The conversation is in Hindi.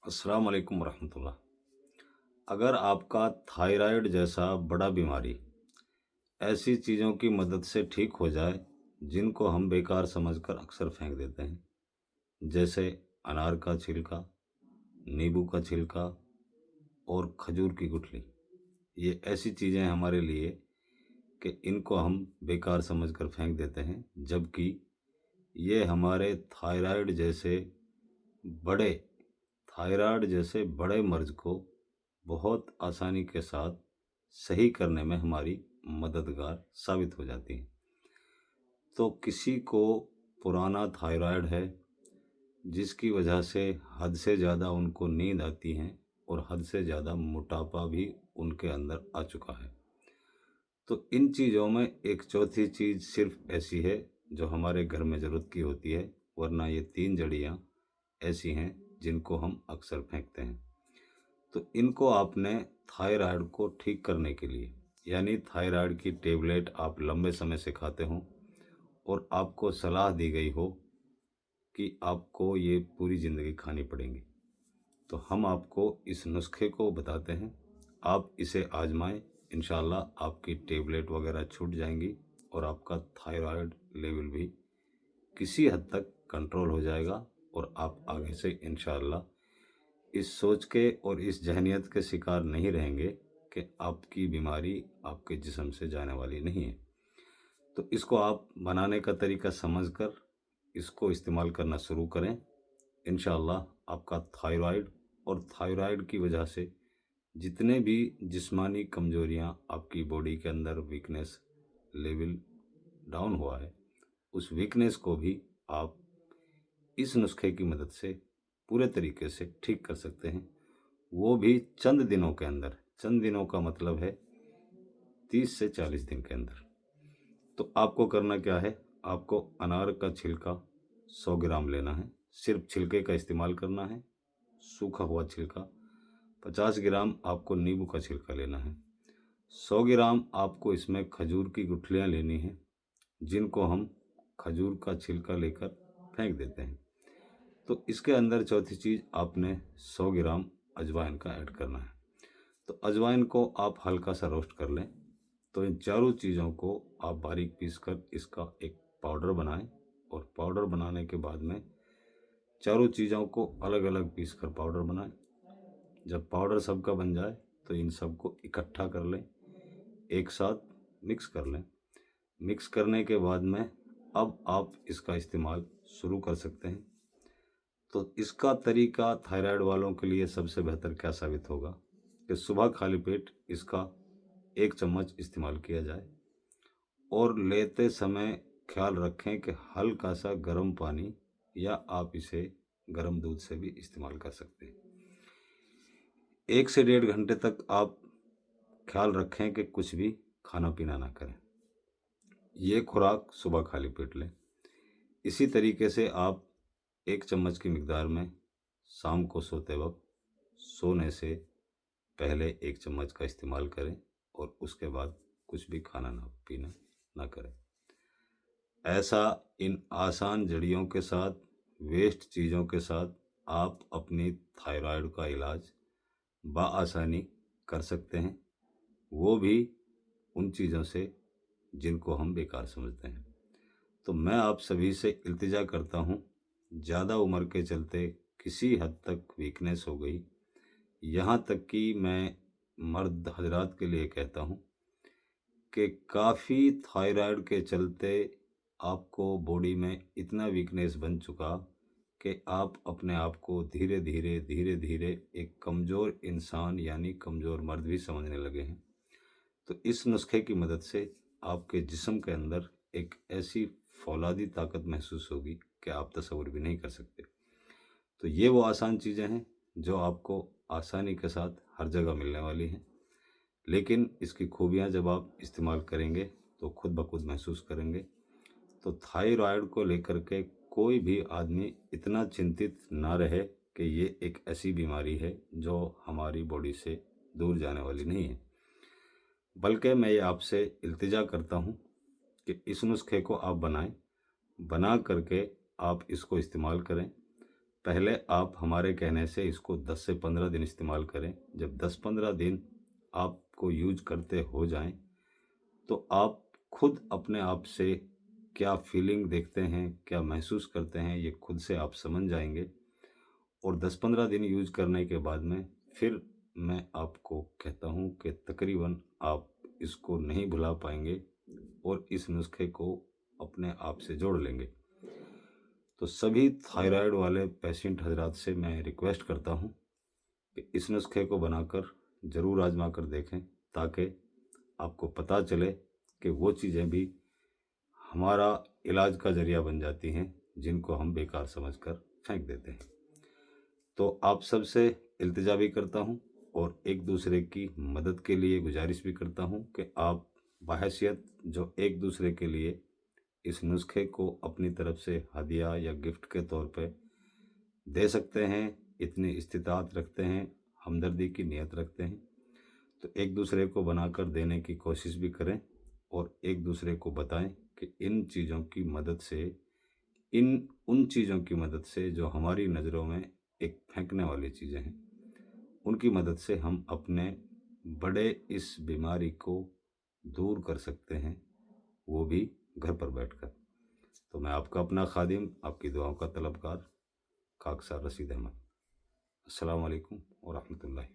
अस्सलाम वालेकुम रहमतुल्लाह। अगर आपका थायराइड जैसा बड़ा बीमारी ऐसी चीज़ों की मदद से ठीक हो जाए जिनको हम बेकार समझकर अक्सर फेंक देते हैं, जैसे अनार का छिलका, नींबू का छिलका और खजूर की गुठली। ये ऐसी चीज़ें हैं हमारे लिए कि इनको हम बेकार समझकर फेंक देते हैं, जबकि ये हमारे बड़े थायराइड जैसे बड़े मर्ज़ को बहुत आसानी के साथ सही करने में हमारी मददगार साबित हो जाती हैं। तो किसी को पुराना थायराइड है, जिसकी वजह से हद से ज़्यादा उनको नींद आती है और हद से ज़्यादा मोटापा भी उनके अंदर आ चुका है। तो इन चीज़ों में एक चौथी चीज़ सिर्फ़ ऐसी है जो हमारे घर में ज़रूरत की होती है, वरना ये 3 जड़ियाँ ऐसी हैं जिनको हम अक्सर फेंकते हैं। तो इनको आपने थायराइड को ठीक करने के लिए, यानी थायराइड की टेबलेट आप लंबे समय से खाते हों और आपको सलाह दी गई हो कि आपको ये पूरी ज़िंदगी खानी पड़ेंगी, तो हम आपको इस नुस्खे को बताते हैं। आप इसे आजमाएं, इंशाल्लाह आपकी टेबलेट वगैरह छूट जाएंगी और आपका थायराइड लेवल भी किसी हद तक कंट्रोल हो जाएगा और आप आगे से इंशाल्लाह इस सोच के और इस ज़हनियत के शिकार नहीं रहेंगे कि आपकी बीमारी आपके जिस्म से जाने वाली नहीं है। तो इसको आप बनाने का तरीका समझकर इसको इस्तेमाल करना शुरू करें। इंशाअल्लाह आपका थायराइड और थायराइड की वजह से जितने भी जिस्मानी कमज़ोरियाँ आपकी बॉडी के अंदर वीकनेस लेवल डाउन हुआ है, उस वीकनेस को भी आप इस नुस्खे की मदद से पूरे तरीके से ठीक कर सकते हैं। वो भी चंद दिनों के अंदर। चंद दिनों का मतलब है 30 से 40 दिन के अंदर। तो आपको करना क्या है, आपको अनार का छिलका 100 ग्राम लेना है, सिर्फ छिलके का इस्तेमाल करना है, सूखा हुआ छिलका। 50 ग्राम आपको नींबू का छिलका लेना है। 100 ग्राम आपको इसमें खजूर की गुठलियाँ लेनी हैं, जिनको हम खजूर का छिलका लेकर फेंक देते हैं। तो इसके अंदर चौथी चीज़ आपने 100 ग्राम अजवाइन का ऐड करना है। तो अजवाइन को आप हल्का सा रोस्ट कर लें। तो इन चारों चीज़ों को आप बारीक पीस कर इसका एक पाउडर बनाएं और पाउडर बनाने के बाद में चारों चीज़ों को अलग अलग पीस कर पाउडर बनाएं। जब पाउडर सबका बन जाए तो इन सबको इकट्ठा कर लें, एक साथ मिक्स कर लें। मिक्स करने के बाद में अब आप इसका इस्तेमाल शुरू कर सकते हैं। तो इसका तरीका थायराइड वालों के लिए सबसे बेहतर क्या साबित होगा कि सुबह खाली पेट इसका 1 चम्मच इस्तेमाल किया जाए और लेते समय ख्याल रखें कि हल्का सा गर्म पानी या आप इसे गर्म दूध से भी इस्तेमाल कर सकते हैं। 1 से 1.5 घंटे तक आप ख्याल रखें कि कुछ भी खाना पीना ना करें। ये खुराक सुबह खाली पेट लें। इसी तरीके से आप 1 चम्मच की मिकदार में शाम को सोते वक्त सोने से पहले 1 चम्मच का इस्तेमाल करें और उसके बाद कुछ भी खाना ना पीना ना करें। ऐसा इन आसान जड़ियों के साथ, वेस्ट चीज़ों के साथ आप अपनी थायराइड का इलाज बआसानी कर सकते हैं, वो भी उन चीज़ों से जिनको हम बेकार समझते हैं। तो मैं आप सभी से इल्तिजा करता हूँ, ज़्यादा उम्र के चलते किसी हद तक वीकनेस हो गई, यहाँ तक कि मैं मर्द हजरात के लिए कहता हूँ कि काफ़ी थायराइड के चलते आपको बॉडी में इतना वीकनेस बन चुका कि आप अपने आप को धीरे धीरे एक कमज़ोर इंसान यानी कमज़ोर मर्द भी समझने लगे हैं। तो इस नुस्खे की मदद से आपके जिस्म के अंदर एक ऐसी फौलादी ताकत महसूस होगी कि आप तसव्वुर भी नहीं कर सकते। तो ये वो आसान चीज़ें हैं जो आपको आसानी के साथ हर जगह मिलने वाली हैं, लेकिन इसकी खूबियाँ जब आप इस्तेमाल करेंगे तो खुद ब खुद महसूस करेंगे। तो थायराइड को लेकर के कोई भी आदमी इतना चिंतित ना रहे कि ये एक ऐसी बीमारी है जो हमारी बॉडी से दूर जाने वाली नहीं है। बल्कि मैं ये आपसे इल्तिजा करता हूँ कि इस नुस्खे को आप बनाएं, बना करके आप इसको इस्तेमाल करें। पहले आप हमारे कहने से इसको 10 से 15 दिन इस्तेमाल करें। जब 10-15 दिन आपको यूज करते हो जाएं, तो आप खुद अपने आप से क्या फीलिंग देखते हैं, क्या महसूस करते हैं, ये खुद से आप समझ जाएंगे। और 10-15 दिन यूज करने के बाद में फिर मैं आपको कहता हूँ कि तकरीबन आप इसको नहीं भुला पाएंगे और इस नुस्खे को अपने आप से जोड़ लेंगे। तो सभी थायराइड वाले पेशेंट हजरात से मैं रिक्वेस्ट करता हूँ कि इस नुस्खे को बनाकर ज़रूर आजमा कर देखें, ताकि आपको पता चले कि वो चीज़ें भी हमारा इलाज का ज़रिया बन जाती हैं जिनको हम बेकार समझकर फेंक देते हैं। तो आप सबसे इल्तिजा भी करता हूँ और एक दूसरे की मदद के लिए गुजारिश भी करता हूँ कि आप बहैसियत जो एक दूसरे के लिए इस नुस्खे को अपनी तरफ से हदिया या गिफ्ट के तौर पे दे सकते हैं, इतनी इस्तिताअत रखते हैं, हमदर्दी की नीयत रखते हैं, तो एक दूसरे को बनाकर देने की कोशिश भी करें और एक दूसरे को बताएं कि इन चीज़ों की मदद से, इन उन चीज़ों की मदद से जो हमारी नज़रों में एक फेंकने वाली चीज़ें हैं, उनकी मदद से हम अपने बड़े इस बीमारी को दूर कर सकते हैं, वो भी घर पर बैठकर। तो मैं आपका अपना खादिम, आपकी दुआओं का तलबगार, खाकसार रशीद अहमद। अस्सलाम वालेकुम व रहमतुल्लाहि।